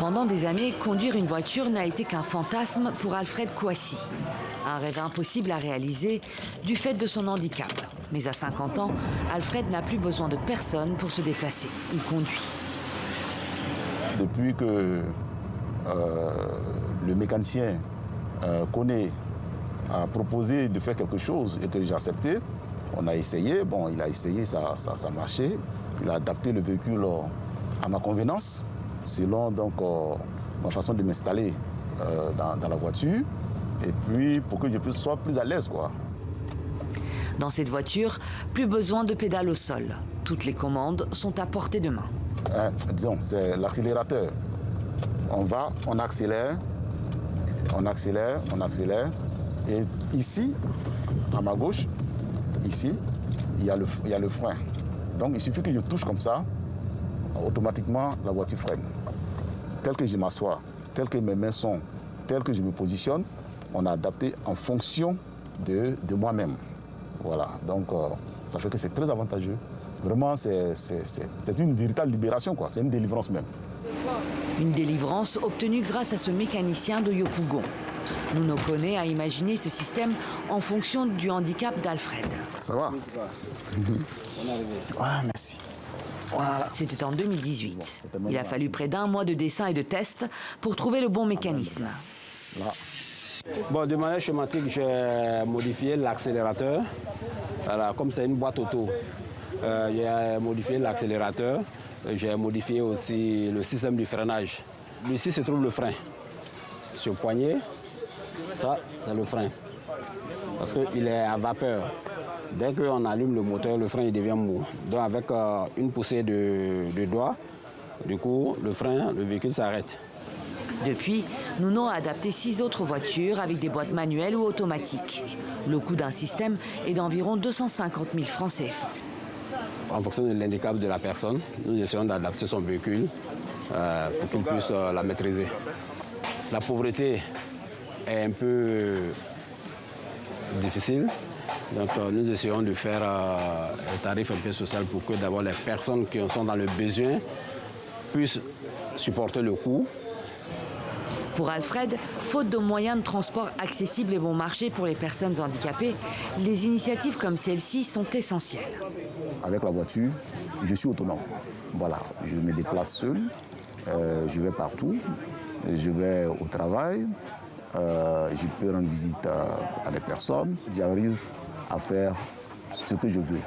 Pendant des années, conduire une voiture n'a été qu'un fantasme pour Alfred Kouassi. Un rêve impossible à réaliser du fait de son handicap. Mais à 50 ans, Alfred n'a plus besoin de personne pour se déplacer. Il conduit. Depuis que le mécanicien Koné a proposé de faire quelque chose et que j'ai accepté, on a essayé. Bon, il a essayé, ça marchait. Il a adapté le véhicule à ma convenance, selon donc ma façon de m'installer dans la voiture, et puis pour que je sois plus à l'aise, quoi. Dans cette voiture, plus besoin de pédales au sol. Toutes les commandes sont à portée de main. Disons, c'est l'accélérateur. On accélère, on accélère, on accélère. Et ici, à ma gauche, ici, il y a le frein. Donc il suffit que je touche comme ça, automatiquement la voiture freine. Tel que je m'assois, tel que mes mains sont, tel que je me positionne, on a adapté en fonction de moi-même. Voilà, donc ça fait que c'est très avantageux. Vraiment, c'est une véritable libération, quoi. C'est une délivrance même. Une délivrance obtenue grâce à ce mécanicien de Yopougon. Nuno Koné a imaginé ce système en fonction du handicap d'Alfred. Ça va? Ah, merci. Voilà. C'était en 2018. Il a fallu près d'un mois de dessin et de tests pour trouver le bon mécanisme. Là. Bon, de manière schématique, j'ai modifié l'accélérateur. Voilà, comme c'est une boîte auto, j'ai modifié l'accélérateur. J'ai modifié aussi le système du freinage. Ici se trouve le frein. Sur le poignet, ça, c'est le frein. Parce qu'il est à vapeur. Dès qu'on allume le moteur, le frein il devient mou. Donc avec une poussée de doigts, du coup, le frein, le véhicule s'arrête. Depuis, Nuno a adapté 6 autres voitures avec des boîtes manuelles ou automatiques. Le coût d'un système est d'environ 250 000 francs CFA. En fonction de l'handicap de la personne, nous essayons d'adapter son véhicule pour qu'il puisse la maîtriser. La pauvreté est un peu difficile, donc nous essayons de faire un tarif un peu social pour que d'abord les personnes qui sont dans le besoin puissent supporter le coût. Pour Alfred, faute de moyens de transport accessibles et bon marché pour les personnes handicapées, les initiatives comme celle-ci sont essentielles. Avec la voiture, je suis autonome. Voilà, je me déplace seul, je vais partout, je vais au travail, je peux rendre visite à des personnes. J'arrive à faire ce que je veux.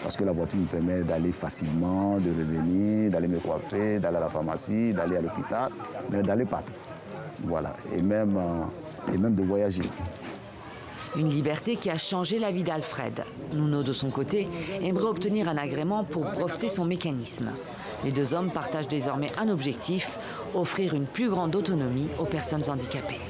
Parce que la voiture me permet d'aller facilement, de revenir, d'aller me coiffer, d'aller à la pharmacie, d'aller à l'hôpital, mais d'aller partout. Voilà, et même de voyager. Une liberté qui a changé la vie d'Alfred. Nuno, de son côté, aimerait obtenir un agrément pour breveter son mécanisme. Les deux hommes partagent désormais un objectif, offrir une plus grande autonomie aux personnes handicapées.